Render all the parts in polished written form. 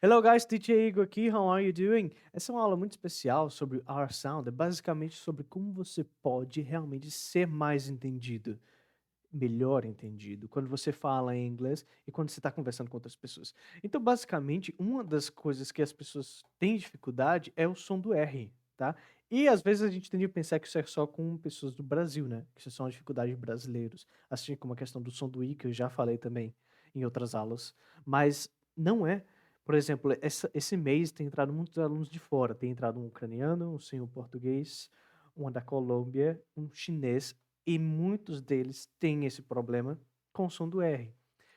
Hello guys, DJ Igor aqui, how are you doing? Essa é uma aula muito especial sobre R Sound, é basicamente sobre como você pode realmente ser mais entendido, melhor entendido, quando você fala em inglês e quando você está conversando com outras pessoas. Então, basicamente, uma das coisas que as pessoas têm dificuldade é o som do R, tá? E às vezes a gente tende a pensar que isso é só com pessoas do Brasil, né? Que isso é só uma dificuldade de brasileiros, assim como a questão do som do I, que eu já falei também em outras aulas, mas não é. Por exemplo, esse mês tem entrado muitos alunos de fora. Tem entrado um ucraniano, um senhor português, um da Colômbia, um chinês, e muitos deles têm esse problema com o som do R.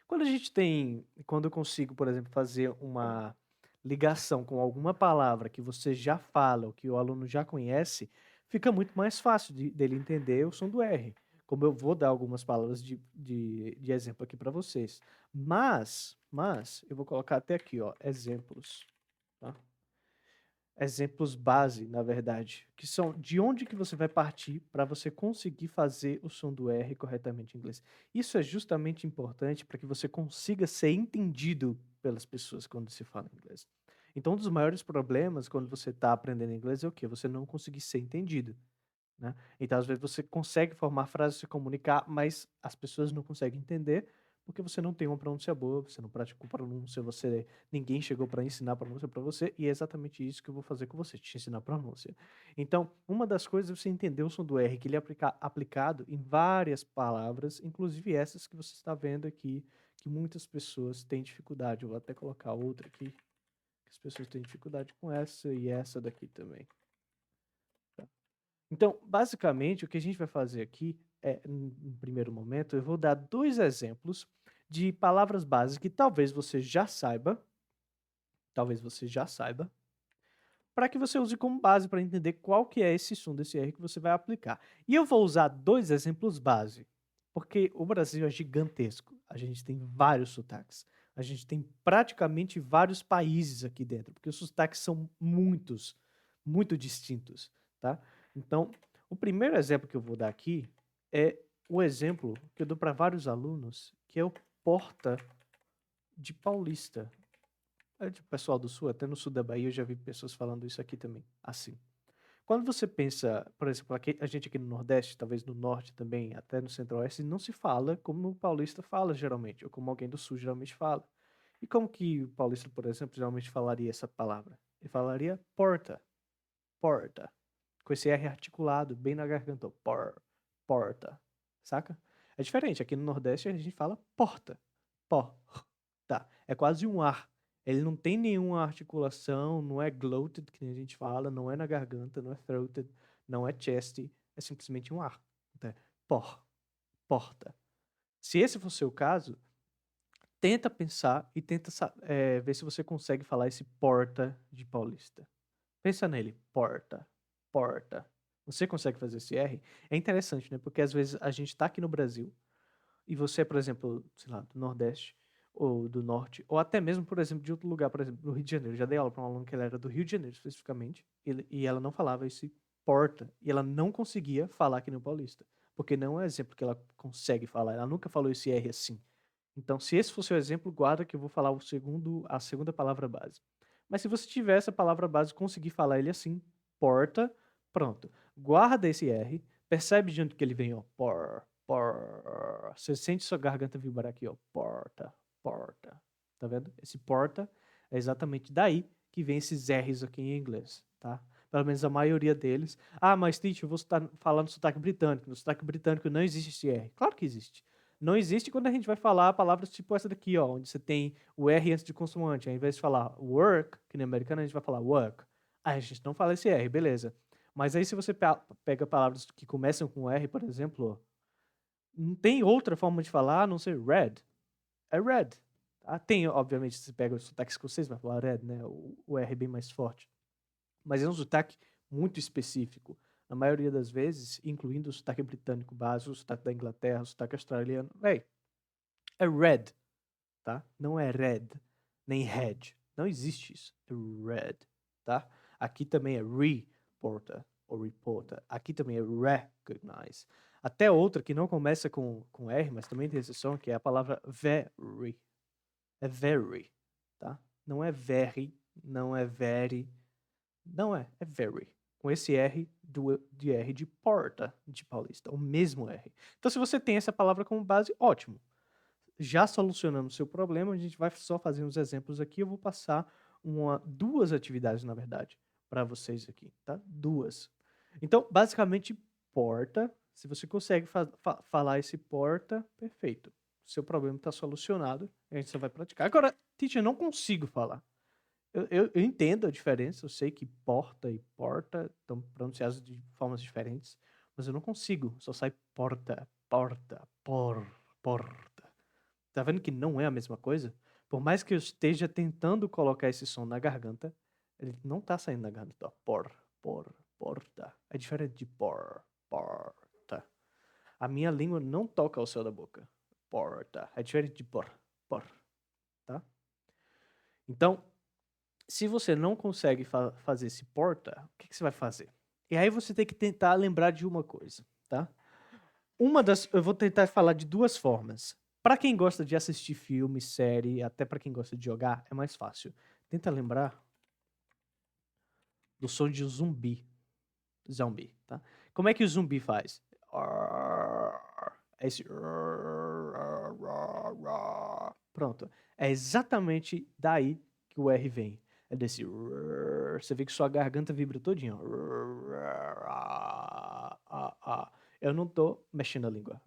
Quando eu consigo, por exemplo, fazer uma ligação com alguma palavra que você já fala, ou que o aluno já conhece, fica muito mais fácil dele entender o som do R. Como eu vou dar algumas palavras de exemplo aqui para vocês. Mas, eu vou colocar até aqui, ó, exemplos, tá? Exemplos base, na verdade, que são de onde que você vai partir para você conseguir fazer o som do R corretamente em inglês. Isso é justamente importante para que você consiga ser entendido pelas pessoas quando se fala inglês. Então, um dos maiores problemas quando você está aprendendo inglês é o quê? Você não conseguir ser entendido, né? Então, às vezes, você consegue formar frases, se comunicar, mas as pessoas não conseguem entender porque você não tem uma pronúncia boa, você não praticou pronúncia, ninguém chegou para ensinar pronúncia para você, e é exatamente isso que eu vou fazer com você, te ensinar pronúncia. Então, uma das coisas é você entender o som do R, que ele é aplicado em várias palavras, inclusive essas que você está vendo aqui, que muitas pessoas têm dificuldade. Eu vou até colocar outra aqui, que as pessoas têm dificuldade com essa e essa daqui também. Então, basicamente, o que a gente vai fazer aqui é, em primeiro momento, eu vou dar dois exemplos de palavras básicas que talvez você já saiba, para que você use como base para entender qual que é esse som desse R que você vai aplicar. E eu vou usar dois exemplos base, porque o Brasil é gigantesco. A gente tem vários sotaques. A gente tem praticamente vários países aqui dentro, porque os sotaques são muito distintos, tá? Então, o primeiro exemplo que eu vou dar aqui é o exemplo que eu dou para vários alunos, que é o Porta de Paulista. É de pessoal do sul, até no sul da Bahia eu já vi pessoas falando isso aqui também, assim. Quando você pensa, por exemplo, a gente aqui no Nordeste, talvez no Norte também, até no Centro-Oeste, não se fala como o paulista fala geralmente, ou como alguém do Sul geralmente fala. E como que o paulista, por exemplo, geralmente falaria essa palavra? Ele falaria porta, porta, com esse R articulado bem na garganta, ó, porta, saca? É diferente, aqui no Nordeste a gente fala porta, porta, é quase um ar. Ele não tem nenhuma articulação, não é gloated, que nem a gente fala, não é na garganta, não é throated, não é chesty, é simplesmente um ar. Então, por, porta. Se esse for o seu caso, tenta pensar e tenta ver se você consegue falar esse porta de paulista. Pensa nele, porta, porta. Você consegue fazer esse R? É interessante, né? Porque às vezes a gente tá aqui no Brasil e você é, por exemplo, sei lá, do Nordeste ou do Norte, ou até mesmo, por exemplo, de outro lugar, por exemplo, do Rio de Janeiro. Eu já dei aula para um aluno que ela era do Rio de Janeiro, especificamente, e ela não falava esse porta, e ela não conseguia falar que nem o paulista, porque não é exemplo que ela consegue falar, ela nunca falou esse R assim. Então, se esse for seu exemplo, guarda que eu vou falar a segunda palavra base. Mas se você tiver essa palavra base e conseguir falar ele assim, porta, pronto. Guarda esse R, percebe de onde que ele vem, ó, por. Você sente sua garganta vibrar aqui, ó, porta, porta. Tá vendo? Esse porta é exatamente daí que vem esses R's aqui em inglês, tá? Pelo menos a maioria deles. Ah, mas teacher, eu vou estar falando sotaque britânico. No sotaque britânico não existe esse R. Claro que existe. Não existe quando a gente vai falar palavras tipo essa daqui, ó, onde você tem o R antes de consoante. Ao invés de falar work, que nem americano, a gente vai falar work. Aí a gente não fala esse R, beleza. Mas aí se você pega palavras que começam com R, por exemplo, não tem outra forma de falar a não ser red. É red. Tá? Tem, obviamente, se você pega o sotaque escocês, vai falar red, né? O R bem mais forte. Mas é um sotaque muito específico. Na maioria das vezes, incluindo o sotaque britânico básico, o sotaque da Inglaterra, o sotaque australiano. Véi, é red, tá? Não é red, nem red. Não existe isso. É red, tá? Aqui também é reporter ou reporter. Aqui também é recognize. Até outra que não começa com R, mas também tem esse som, que é a palavra very. É very, tá? Não é very, não é very, não é very. Com esse R de R de porta de paulista, o mesmo R. Então, se você tem essa palavra como base, ótimo. Já solucionando o seu problema, a gente vai só fazer uns exemplos aqui. Eu vou passar duas atividades, na verdade, para vocês aqui, tá? Duas. Então, basicamente, porta. Se você consegue falar esse porta, perfeito. Seu problema está solucionado. A gente só vai praticar. Agora, teacher, eu não consigo falar. Eu entendo a diferença. Eu sei que porta e porta estão pronunciados de formas diferentes, mas eu não consigo. Só sai porta, porta, porta. Tá vendo que não é a mesma coisa? Por mais que eu esteja tentando colocar esse som na garganta, ele não tá saindo da garganta. Ó. Porta. É diferente de porta. A minha língua não toca ao céu da boca. Porta. É diferente de por, tá? Então, se você não consegue fazer esse porta, o que você vai fazer? E aí você tem que tentar lembrar de uma coisa, tá? Eu vou tentar falar de duas formas. Para quem gosta de assistir filme, série, até para quem gosta de jogar, é mais fácil. Tenta lembrar do som de um zumbi. Zombie, tá? Como é que o zumbi faz? É esse. Pronto. É exatamente daí que o R vem. É desse. Você vê que sua garganta vibra todinha. Eu não tô mexendo a língua.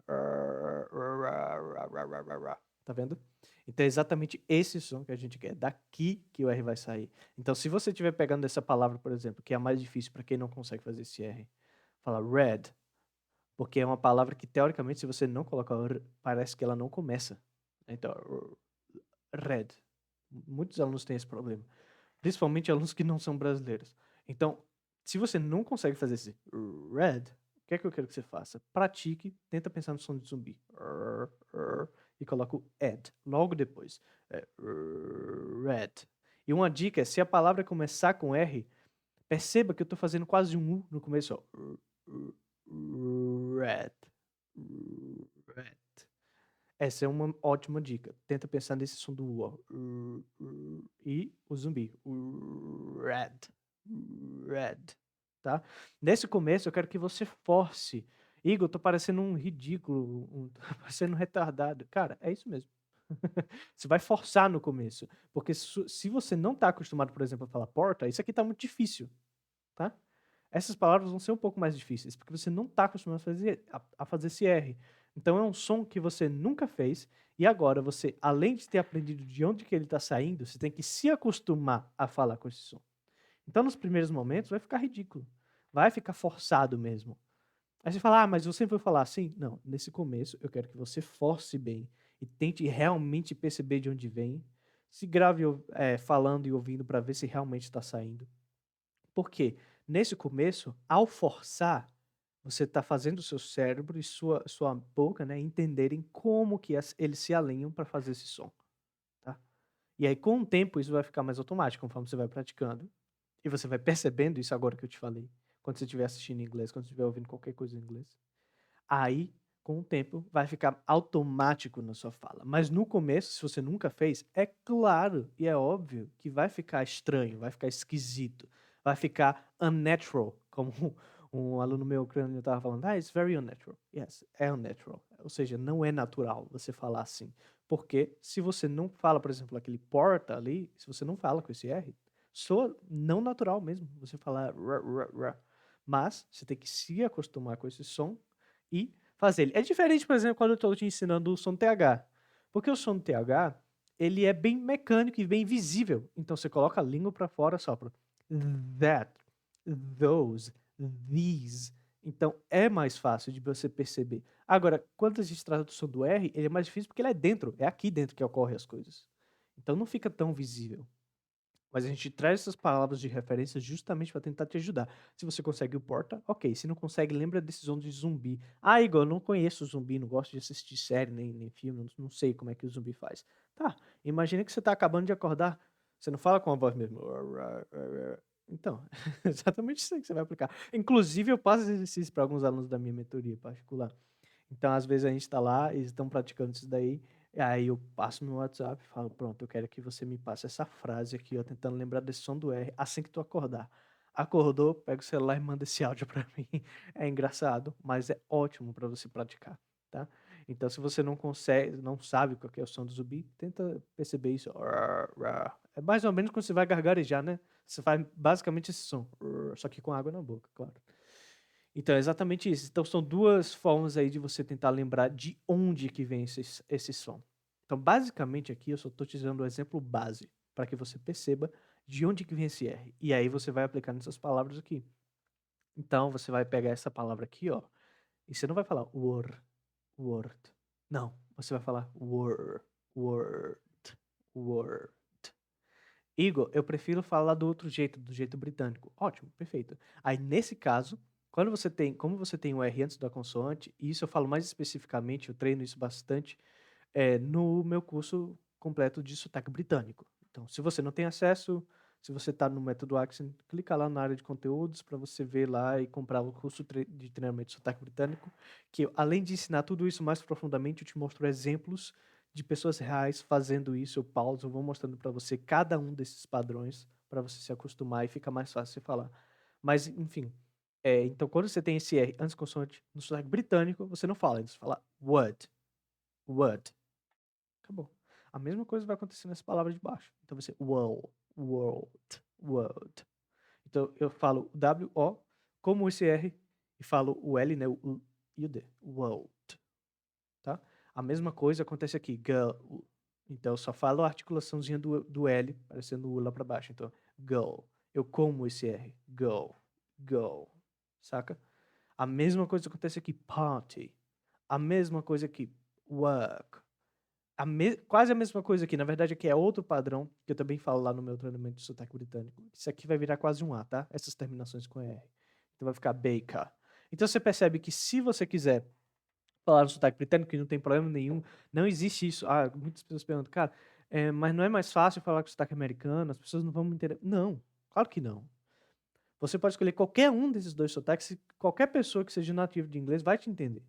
Tá vendo? Então é exatamente esse som que a gente quer. Daqui que o R vai sair. Então, se você estiver pegando essa palavra, por exemplo, que é a mais difícil para quem não consegue fazer esse R, fala red, porque é uma palavra que, teoricamente, se você não colocar o R, parece que ela não começa. Então, red. Muitos alunos têm esse problema. Principalmente alunos que não são brasileiros. Então, se você não consegue fazer esse red, o que é que eu quero que você faça? Pratique, tenta pensar no som de zumbi. E coloca o ed logo depois. Red. E uma dica é, se a palavra começar com R, perceba que eu estou fazendo quase um U no começo. Ó. Red. Red. Essa é uma ótima dica. Tenta pensar nesse som do U. Ó. E o zumbi. Red. Red. Tá? Nesse começo, eu quero que você force. Igor, eu tô parecendo um ridículo, tô parecendo um retardado. Cara, é isso mesmo. Você vai forçar no começo. Porque se você não está acostumado, por exemplo, a falar porta, isso aqui está muito difícil. Tá? Essas palavras vão ser um pouco mais difíceis, porque você não está acostumado a fazer esse R. Então é um som que você nunca fez, e agora você, além de ter aprendido de onde que ele está saindo, você tem que se acostumar a falar com esse som. Então, nos primeiros momentos, vai ficar ridículo. Vai ficar forçado mesmo. Aí você fala, mas eu sempre vou falar assim? Não, nesse começo eu quero que você force bem e tente realmente perceber de onde vem. Se grave falando e ouvindo para ver se realmente está saindo. Porque nesse começo, ao forçar, você está fazendo o seu cérebro e sua boca, né, entenderem como que eles se alinham para fazer esse som. Tá? E aí, com o tempo, isso vai ficar mais automático, conforme você vai praticando. E você vai percebendo isso agora que eu te falei. Quando você estiver assistindo em inglês, quando você estiver ouvindo qualquer coisa em inglês. Aí, com o tempo, vai ficar automático na sua fala. Mas no começo, se você nunca fez, é claro e é óbvio que vai ficar estranho, vai ficar esquisito, vai ficar unnatural, como um aluno meu ucraniano estava falando. It's very unnatural. Yes, é unnatural. Ou seja, não é natural você falar assim. Porque se você não fala, por exemplo, aquele porta ali, se você não fala com esse R, soa não natural mesmo você falar mas você tem que se acostumar com esse som e fazer ele. É diferente, por exemplo, quando eu estou te ensinando o som TH. Porque o som TH, ele é bem mecânico e bem visível. Então você coloca a língua para fora, sopra. That, those, these. Então é mais fácil de você perceber. Agora, quando a gente trata do som do R, ele é mais difícil porque ele é dentro. É aqui dentro que ocorrem as coisas. Então não fica tão visível. Mas a gente traz essas palavras de referência justamente para tentar te ajudar. Se você consegue o porta, ok. Se não consegue, lembra desse som de zumbi. Ah, Igor, eu não conheço zumbi, não gosto de assistir série nem filme, não sei como é que o zumbi faz. Tá, imagina que você tá acabando de acordar, você não fala com a voz mesmo. Então, exatamente isso aí que você vai aplicar. Inclusive, eu passo exercício para alguns alunos da minha mentoria particular. Então, às vezes a gente está lá, eles estão praticando isso daí, E aí eu passo no WhatsApp e falo, pronto, eu quero que você me passe essa frase aqui, ó, tentando lembrar desse som do R assim que tu acordar. Acordou, pega o celular e manda esse áudio pra mim. É engraçado, mas é ótimo pra você praticar, tá? Então, se você não consegue, não sabe qual que é o som do zumbi, tenta perceber isso. É mais ou menos quando você vai gargarejar, né? Você faz basicamente esse som, só que com água na boca, claro. Então, é exatamente isso. Então, são duas formas aí de você tentar lembrar de onde que vem esse som. Então, basicamente aqui, eu só estou te dando o exemplo base, para que você perceba de onde que vem esse R. E aí você vai aplicar nessas palavras aqui. Então, você vai pegar essa palavra aqui, ó, e você não vai falar word. Não, você vai falar word, word. Igor, eu prefiro falar do outro jeito, do jeito britânico. Ótimo, perfeito. Aí, nesse caso, como você tem o R antes da consoante, e isso eu falo mais especificamente, eu treino isso bastante, no meu curso completo de sotaque britânico. Então, se você não tem acesso, se você está no método Accent, clica lá na área de conteúdos para você ver lá e comprar o curso de treinamento de sotaque britânico, que além de ensinar tudo isso mais profundamente, eu te mostro exemplos de pessoas reais fazendo isso. Eu pauso, eu vou mostrando para você cada um desses padrões para você se acostumar e fica mais fácil você falar. Mas, enfim, então quando você tem esse R antes consoante no sotaque britânico, você não fala, você fala would. Acabou. A mesma coisa vai acontecer nessa palavra de baixo. Então vai ser world. Então eu falo W-O como esse R e falo o L, né, o U e o D. World. Tá? A mesma coisa acontece aqui. Girl. Então eu só falo a articulaçãozinha do L, parecendo o U lá pra baixo. Então, girl. Eu como esse R. Go. Saca? A mesma coisa acontece aqui. Party. A mesma coisa aqui. Work. Quase a mesma coisa aqui. Na verdade, aqui é outro padrão, que eu também falo lá no meu treinamento de sotaque britânico. Isso aqui vai virar quase um A, tá? Essas terminações com R. Então vai ficar baker. Então você percebe que se você quiser falar no sotaque britânico, que não tem problema nenhum, não existe isso. Ah, muitas pessoas perguntam, cara, mas não é mais fácil falar com sotaque americano? As pessoas não vão me entender. Não, claro que não. Você pode escolher qualquer um desses dois sotaques, e qualquer pessoa que seja nativa de inglês vai te entender.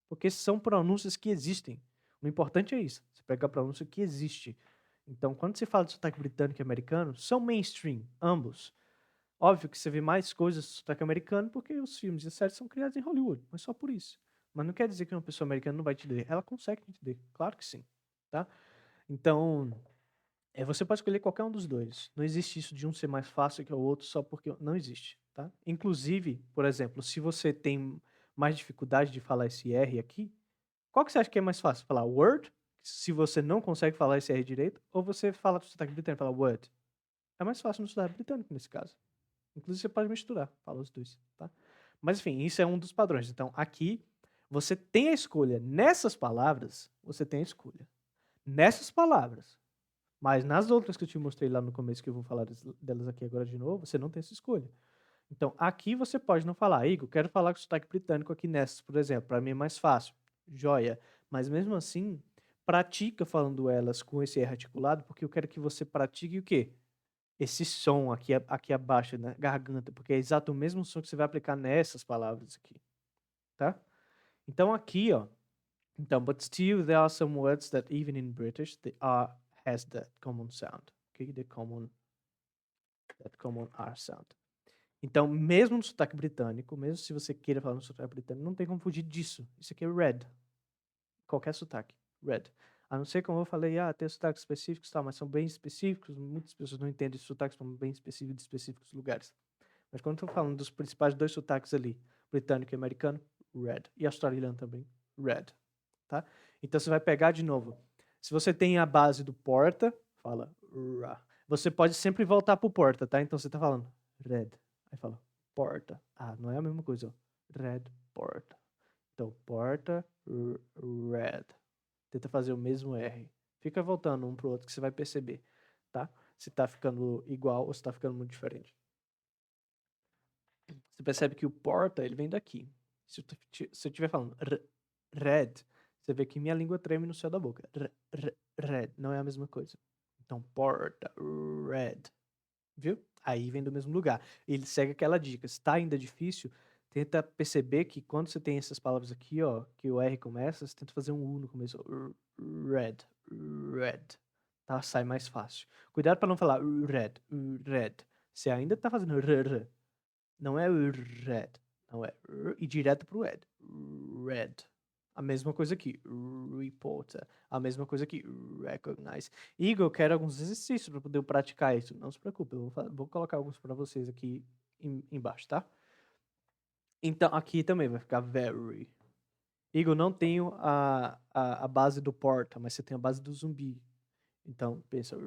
Porque são pronúncias que existem. O importante é isso. Você pega a pronúncia que existe. Então, quando você fala de sotaque britânico e americano, são mainstream, ambos. Óbvio que você vê mais coisas de sotaque americano porque os filmes e as séries são criados em Hollywood, mas só por isso. Mas não quer dizer que uma pessoa americana não vai te entender. Ela consegue te entender, claro que sim, tá? Então, você pode escolher qualquer um dos dois. Não existe isso de um ser mais fácil que o outro só porque não existe, tá? Inclusive, por exemplo, se você tem mais dificuldade de falar esse R aqui, qual que você acha que é mais fácil? Falar word, se você não consegue falar esse R direito, ou você fala do sotaque britânico, fala word? É mais fácil no sotaque britânico nesse caso. Inclusive, você pode misturar, fala os dois, tá? Mas, enfim, isso é um dos padrões. Então, aqui, você tem a escolha. Nessas palavras, você tem a escolha. Nessas palavras. Mas nas outras que eu te mostrei lá no começo, que eu vou falar delas aqui agora de novo, você não tem essa escolha. Então, aqui você pode não falar, Igor, quero falar com sotaque britânico aqui nessas, por exemplo. Para mim é mais fácil. Joia. Mas mesmo assim, pratica falando elas com esse R articulado, porque eu quero que você pratique o quê? Esse som aqui abaixo, na garganta, porque é exato o mesmo som que você vai aplicar nessas palavras aqui, tá? Então aqui, ó, but still there are some words that even in British the R has that common sound, okay? That common R sound. Então, mesmo no sotaque britânico, mesmo se você queira falar no sotaque britânico, não tem como fugir disso. Isso aqui é red. Qualquer sotaque, red. A não ser, como eu falei, tem sotaques específicos, mas são bem específicos, muitas pessoas não entendem esses sotaques, são bem específicos de específicos lugares. Mas quando eu tô falando dos principais dois sotaques ali, britânico e americano, red. E australiano também, red. Tá? Então você vai pegar de novo. Se você tem a base do porta, fala ra. Você pode sempre voltar pro porta, tá? Então você tá falando red. Aí fala porta. Ah, não é a mesma coisa, ó. Red, porta. Então, porta, red. Tenta fazer o mesmo R. Fica voltando um pro outro que você vai perceber, tá? Se tá ficando igual ou se tá ficando muito diferente. Você percebe que o porta, ele vem daqui. Se eu estiver falando red, você vê que minha língua treme no céu da boca. Red, não é a mesma coisa. Então, porta, red. Viu? Aí vem do mesmo lugar. Ele segue aquela dica. Se tá ainda difícil, Tenta perceber que quando você tem essas palavras aqui, ó, que o R começa, você tenta fazer um U no começo. Red, red. Tá? Sai mais fácil. Cuidado para não falar red, red. Você ainda tá fazendo r. Não é red. Não é e direto pro red. Red. A mesma coisa aqui. Reporter. A mesma coisa aqui. Recognize. Igor, eu quero alguns exercícios para poder praticar isso. Não se preocupe, eu vou colocar alguns para vocês aqui embaixo, tá? Então, aqui também vai ficar very. Igor, não tenho a base do porta, mas você tem a base do zumbi. Então, pensa.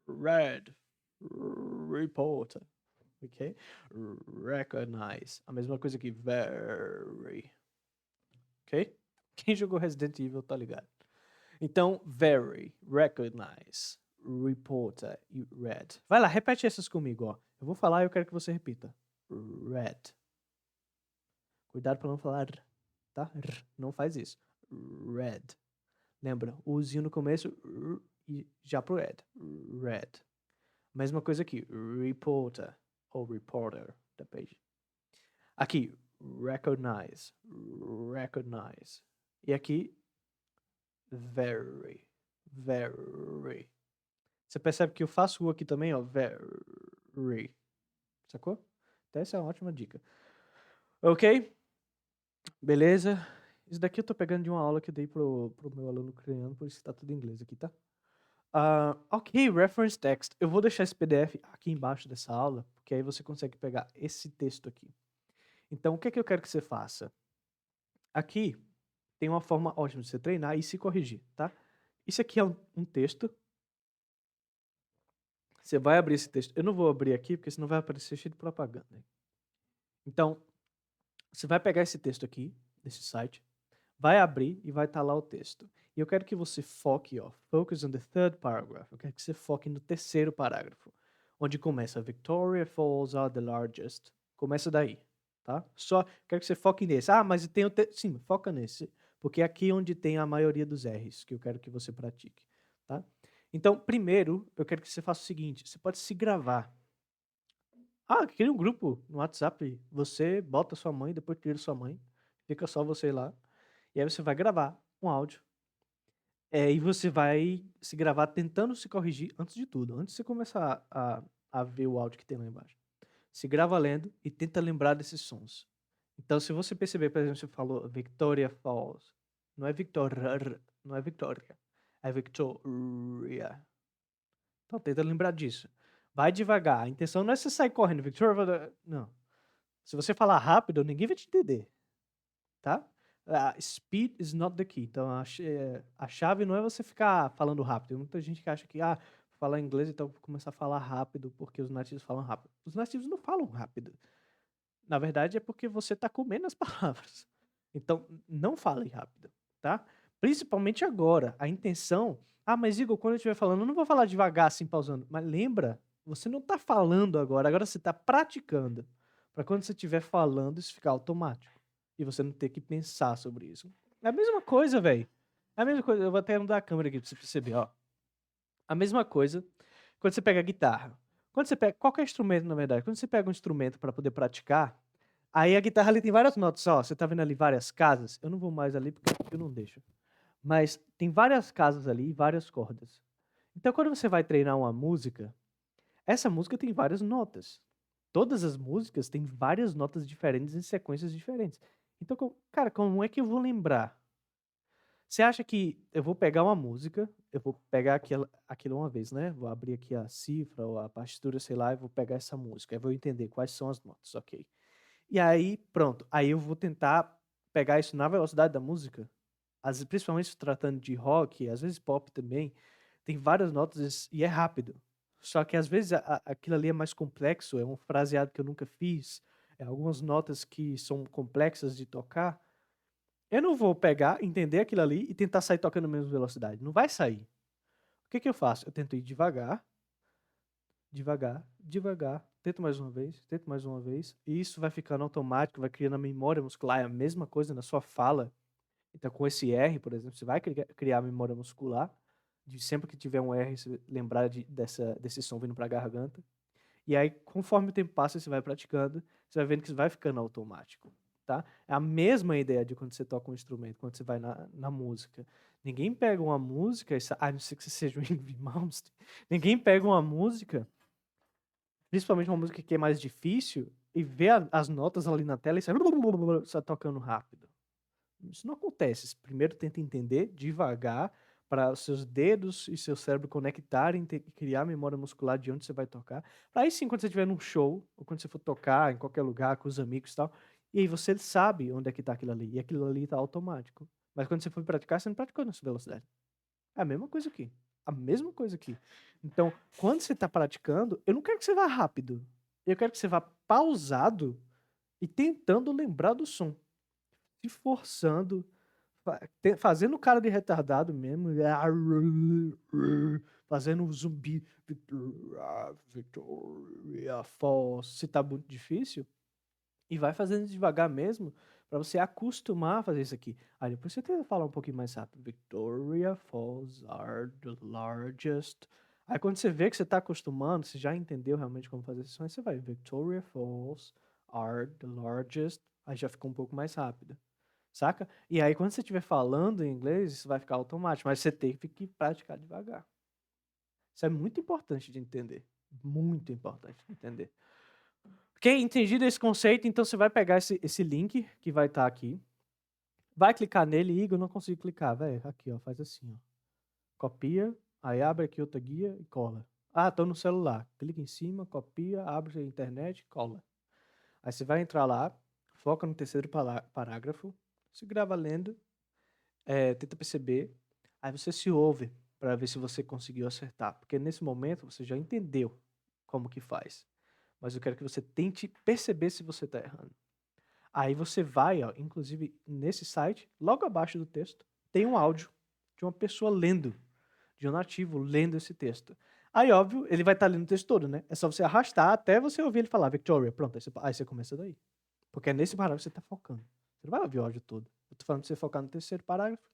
Red. Reporter. Ok? Recognize. A mesma coisa que very. Ok? Quem jogou Resident Evil tá ligado. Então, very, recognize, reporter e red. Vai lá, repete essas comigo, ó. Eu vou falar e eu quero que você repita. Red. Cuidado para não falar r, tá? R. Não faz isso. Red. Lembra, o uzinho no começo e já pro red. Red. Mesma coisa aqui. Reporter ou reporter, depende. Aqui, recognize. Recognize. E aqui, very. Very. Você percebe que eu faço o aqui também, ó. Very. Sacou? Então essa é uma ótima dica. Ok? Beleza? Isso daqui eu tô pegando de uma aula que eu dei pro meu aluno ucraniano, por isso que tá tudo em inglês aqui, tá? Ok, reference text. Eu vou deixar esse PDF aqui embaixo dessa aula, porque aí você consegue pegar esse texto aqui. Então, o que é que eu quero que você faça? Aqui tem uma forma ótima de você treinar e se corrigir, tá? Isso aqui é um texto. Você vai abrir esse texto. Eu não vou abrir aqui, porque senão vai aparecer cheio de propaganda. Então, você vai pegar esse texto aqui, desse site, vai abrir e vai estar lá o texto. E eu quero que você foque, ó, focus on the third paragraph. Eu quero que você foque no terceiro parágrafo, onde começa Victoria Falls are the largest. Começa daí, tá? Só quero que você foque nesse. Ah, mas tem o sim, foca nesse, porque é aqui onde tem a maioria dos R's que eu quero que você pratique, tá? Então, primeiro, eu quero que você faça o seguinte, você pode se gravar. Cria um grupo no WhatsApp, você bota sua mãe, depois tira sua mãe, fica só você lá. E aí você vai gravar um áudio. E você vai se gravar tentando se corrigir antes de tudo. Antes de você começar a ver o áudio que tem lá embaixo. Se grava lendo e tenta lembrar desses sons. Então, se você perceber, por exemplo, você falou Victoria Falls. Não é Victoria, não é Victoria. É Victoria. Então, tenta lembrar disso. Vai devagar. A intenção não é você sair correndo. Victoria. Não. Se você falar rápido, ninguém vai te entender. Tá? Speed is not the key. Então, a chave não é você ficar falando rápido. Tem muita gente que acha que, falar inglês, então vou começar a falar rápido porque os nativos falam rápido. Os nativos não falam rápido. Na verdade, é porque você está comendo as palavras. Então, não fale rápido, tá? Principalmente agora. A intenção... mas Igor, quando eu estiver falando, eu não vou falar devagar, assim, pausando. Mas lembra, você não está falando agora você está praticando. Para quando você estiver falando, isso ficar automático. E você não ter que pensar sobre isso. É a mesma coisa, velho. É a mesma coisa. Eu vou até mudar a câmera aqui pra você perceber, ó. A mesma coisa quando você pega a guitarra. Quando você pega qualquer instrumento, na verdade, quando você pega um instrumento para poder praticar, aí a guitarra ali tem várias notas, ó. Você tá vendo ali várias casas? Eu não vou mais ali porque eu não deixo. Mas tem várias casas ali e várias cordas. Então, quando você vai treinar uma música, essa música tem várias notas. Todas as músicas têm várias notas diferentes em sequências diferentes. Então, cara, como é que eu vou lembrar? Você acha que eu vou pegar uma música, eu vou pegar aquilo uma vez, né? Vou abrir aqui a cifra ou a partitura, sei lá, e vou pegar essa música. Aí vou entender quais são as notas, ok. E aí, pronto. Aí eu vou tentar pegar isso na velocidade da música. Principalmente se tratando de rock, às vezes pop também. Tem várias notas e é rápido. Só que às vezes aquilo ali é mais complexo, é um fraseado que eu nunca fiz, é algumas notas que são complexas de tocar. Eu não vou pegar, entender aquilo ali e tentar sair tocando a mesma velocidade. Não vai sair. O que que eu faço? Eu tento ir devagar, devagar, devagar. Tento mais uma vez. E isso vai ficando automático, vai criando a memória muscular. É a mesma coisa na sua fala. Então, com esse R, por exemplo, você vai criar a memória muscular. De sempre que tiver um R, você lembrar desse som vindo para a garganta. E aí, conforme o tempo passa, você vai praticando, você vai vendo que vai ficando automático, tá? É a mesma ideia de quando você toca um instrumento, quando você vai na música. Ninguém pega uma música, a não ser que você seja um Yngwie Malmsteen, ninguém pega uma música, principalmente uma música que é mais difícil, e vê as notas ali na tela e sai tocando rápido. Isso não acontece. Você primeiro tenta entender devagar para os seus dedos e seu cérebro conectarem, criar memória muscular de onde você vai tocar. Para aí sim, quando você estiver num show, ou quando você for tocar em qualquer lugar com os amigos e tal, e aí você sabe onde é que tá aquilo ali, e aquilo ali tá automático. Mas quando você for praticar, você não praticou nessa velocidade. É a mesma coisa aqui. A mesma coisa aqui. Então, quando você está praticando, eu não quero que você vá rápido. Eu quero que você vá pausado e tentando lembrar do som. Se forçando, fazendo cara de retardado mesmo. Fazendo um zumbi. Victoria Falls. Se tá muito difícil. E vai fazendo devagar mesmo, para você acostumar a fazer isso aqui. Aí depois você tenta falar um pouquinho mais rápido. Victoria Falls are the largest. Aí quando você vê que você está acostumando, você já entendeu realmente como fazer esse som, aí você vai. Victoria Falls are the largest. Aí já ficou um pouco mais rápido. Saca? E aí quando você estiver falando em inglês, isso vai ficar automático. Mas você tem que praticar devagar. Isso é muito importante de entender. Muito importante de entender. Ok, entendido esse conceito, então você vai pegar esse link que vai estar aqui, vai clicar nele, Igor, não consigo clicar, velho, aqui, ó, faz assim, ó, copia, aí abre aqui outra guia e cola. Ah, tô no celular, clica em cima, copia, abre a internet, cola. Aí você vai entrar lá, foca no terceiro parágrafo, se grava lendo, tenta perceber, aí você se ouve para ver se você conseguiu acertar, porque nesse momento você já entendeu como que faz. Mas eu quero que você tente perceber se você está errando. Aí você vai, ó, inclusive nesse site, logo abaixo do texto, tem um áudio de uma pessoa lendo, de um nativo lendo esse texto. Aí, óbvio, ele vai estar lendo o texto todo, né? É só você arrastar até você ouvir ele falar Victoria. Pronto, aí você começa daí. Porque é nesse parágrafo que você está focando. Você não vai ouvir o áudio todo. Eu tô falando pra você focar no terceiro parágrafo,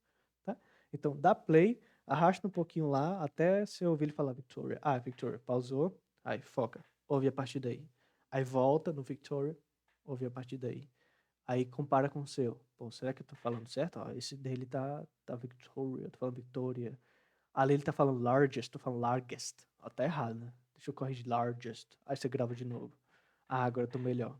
tá? Então, dá play, arrasta um pouquinho lá até você ouvir ele falar Victoria. Ah, Victoria, pausou. Aí, foca. Ouve a partir daí. Aí volta no Victoria, ouve a partir daí. Aí compara com o seu. Pô, será que eu tô falando certo? Ó, esse dele tá Victoria, eu tô falando Victoria. Ali ele tá falando largest, tô falando largest. Ó, tá errado, né? Deixa eu corrigir largest. Aí você grava de novo. Ah, agora eu tô melhor.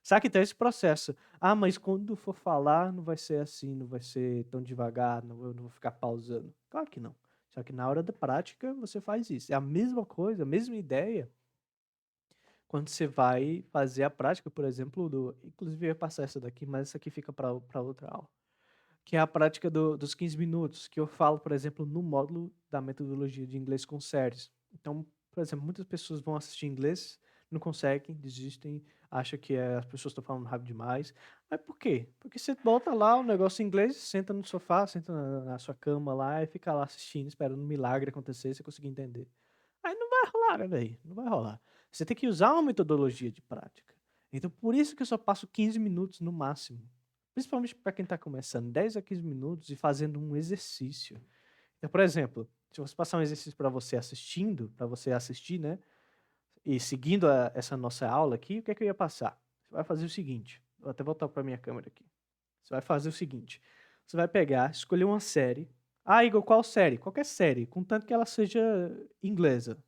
Sabe que tem esse processo. Ah, mas quando for falar, não vai ser assim, não vai ser tão devagar, eu não vou ficar pausando. Claro que não. Só que na hora da prática, você faz isso. É a mesma coisa, a mesma ideia quando você vai fazer a prática, por exemplo, inclusive eu ia passar essa daqui, mas essa aqui fica para outra aula, que é a prática dos 15 minutos, que eu falo, por exemplo, no módulo da metodologia de inglês com séries. Então, por exemplo, muitas pessoas vão assistir inglês, não conseguem, desistem, acham que as pessoas estão falando rápido demais. Mas por quê? Porque você bota lá o negócio em inglês, senta no sofá, senta na sua cama lá e fica lá assistindo, esperando um milagre acontecer e você conseguir entender. Aí não vai rolar, né, velho? Não vai rolar. Você tem que usar uma metodologia de prática. Então, por isso que eu só passo 15 minutos no máximo. Principalmente para quem está começando, 10 a 15 minutos e fazendo um exercício. Então, por exemplo, se você passar um exercício para você assistindo, para você assistir, né? E seguindo essa nossa aula aqui, o que é que eu ia passar? Você vai fazer o seguinte. Vou até voltar para minha câmera aqui. Você vai fazer o seguinte. Você vai pegar, escolher uma série. Ah, Igor, qual série? Qualquer série, contanto que ela seja inglesa.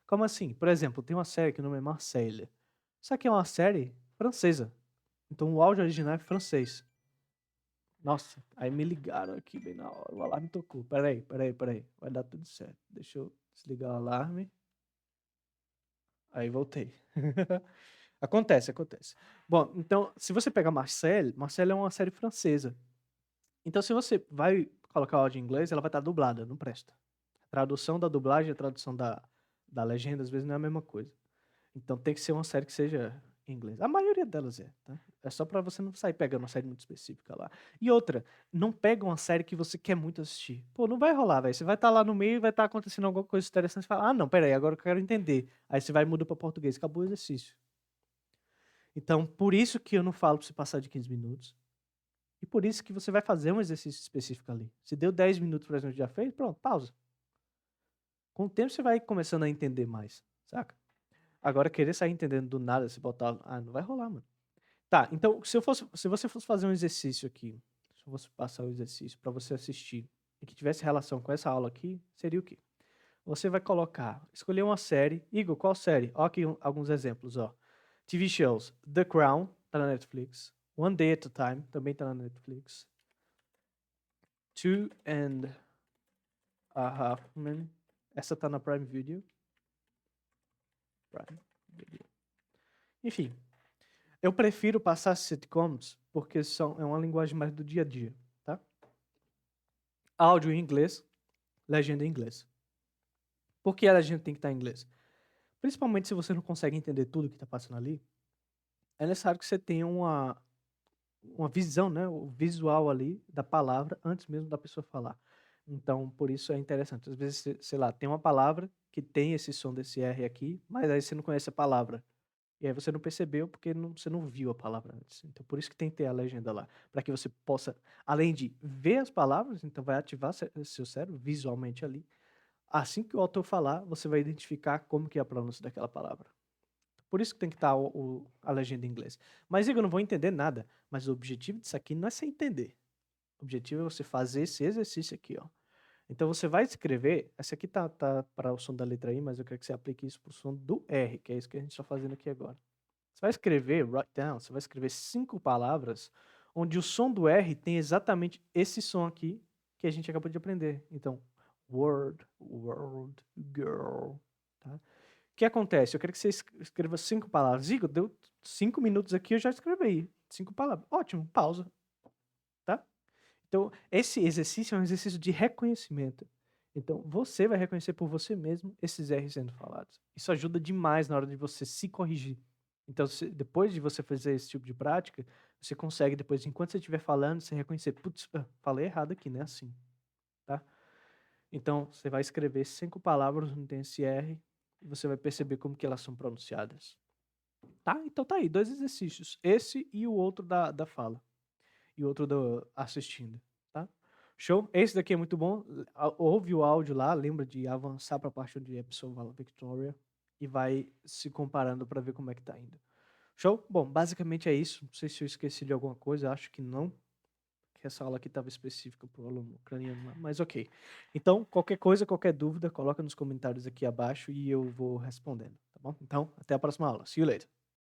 Como assim? Por exemplo, tem uma série que o nome é Marseille. Isso aqui é uma série francesa. Então o áudio original é francês. Nossa, aí me ligaram aqui bem na hora. O alarme tocou. Peraí. Vai dar tudo certo. Deixa eu desligar o alarme. Aí voltei. Acontece. Bom, então, se você pegar Marcelle é uma série francesa. Então, se você vai colocar o áudio em inglês, ela vai estar dublada, não presta. A tradução da dublagem e a tradução da legenda, às vezes, não é a mesma coisa. Então, tem que ser uma série que seja em inglês. A maioria delas é, tá? É só pra você não sair pegando uma série muito específica lá. E outra, não pega uma série que você quer muito assistir. Pô, não vai rolar, velho. Você vai estar lá no meio e vai estar acontecendo alguma coisa interessante. Você fala, ah, não, peraí, agora eu quero entender. Aí você vai e muda pra português. Acabou o exercício. Então, por isso que eu não falo pra você passar de 15 minutos. E por isso que você vai fazer um exercício específico ali. Se deu 10 minutos, por exemplo, já fez, pronto, pausa. Com o tempo você vai começando a entender mais, saca? Agora, querer sair entendendo do nada, se botar. Ah, não vai rolar, mano. Tá, então, se você fosse fazer um exercício aqui, se eu fosse passar o exercício pra você assistir e que tivesse relação com essa aula aqui, seria o quê? Você vai colocar, escolher uma série. Igor, qual série? Ó, aqui alguns exemplos, ó. TV shows. The Crown, tá na Netflix. One Day at a Time, também tá na Netflix. Two and a Half Men. Essa tá na Prime Video. Prime Video. Enfim, eu prefiro passar sitcoms porque é uma linguagem mais do dia a dia, tá? Áudio em inglês, legenda em inglês. Por que a legenda tem que estar em inglês? Principalmente se você não consegue entender tudo que está passando ali, é necessário que você tenha uma visão, né, o visual ali da palavra antes mesmo da pessoa falar. Então, por isso é interessante. Às vezes, sei lá, tem uma palavra que tem esse som desse R aqui, mas aí você não conhece a palavra. E aí você não percebeu porque você não viu a palavra antes. Então, por isso que tem que ter a legenda lá, para que você possa, além de ver as palavras, então vai ativar seu cérebro visualmente ali. Assim que o autor falar, você vai identificar como que é a pronúncia daquela palavra. Por isso que tem que estar a legenda em inglês. Mas, Igor, eu não vou entender nada. Mas o objetivo disso aqui não é você entender. O objetivo é você fazer esse exercício aqui, ó. Então, você vai escrever... Essa aqui tá para o som da letra I, mas eu quero que você aplique isso para o som do R, que é isso que a gente está fazendo aqui agora. Você vai escrever, write down, você vai escrever 5 palavras onde o som do R tem exatamente esse som aqui que a gente acabou de aprender. Então, word, world, girl, tá? O que acontece? Eu quero que você escreva 5 palavras. Igor, deu 5 minutos aqui, eu já escrevi 5 palavras. Ótimo, pausa, tá? Então, esse exercício é um exercício de reconhecimento. Então, você vai reconhecer por você mesmo esses R's sendo falados. Isso ajuda demais na hora de você se corrigir. Então, depois de você fazer esse tipo de prática, você consegue depois, enquanto você estiver falando, você reconhecer, putz, falei errado aqui, né? Assim, tá? Então, você vai escrever 5 palavras no TNCR e você vai perceber como que elas são pronunciadas. Tá? Então tá aí, 2 exercícios. Esse e o outro da fala. E o outro do assistindo, tá? Show? Esse daqui é muito bom. Ouve o áudio lá, lembra de avançar para a parte onde a pessoa fala Victoria e vai se comparando para ver como é que tá indo. Show? Bom, basicamente é isso. Não sei se eu esqueci de alguma coisa, acho que não. Que essa aula aqui estava específica para o aluno ucraniano, mas ok. Então, qualquer coisa, qualquer dúvida, coloca nos comentários aqui abaixo e eu vou respondendo, tá bom? Então, até a próxima aula. See you later.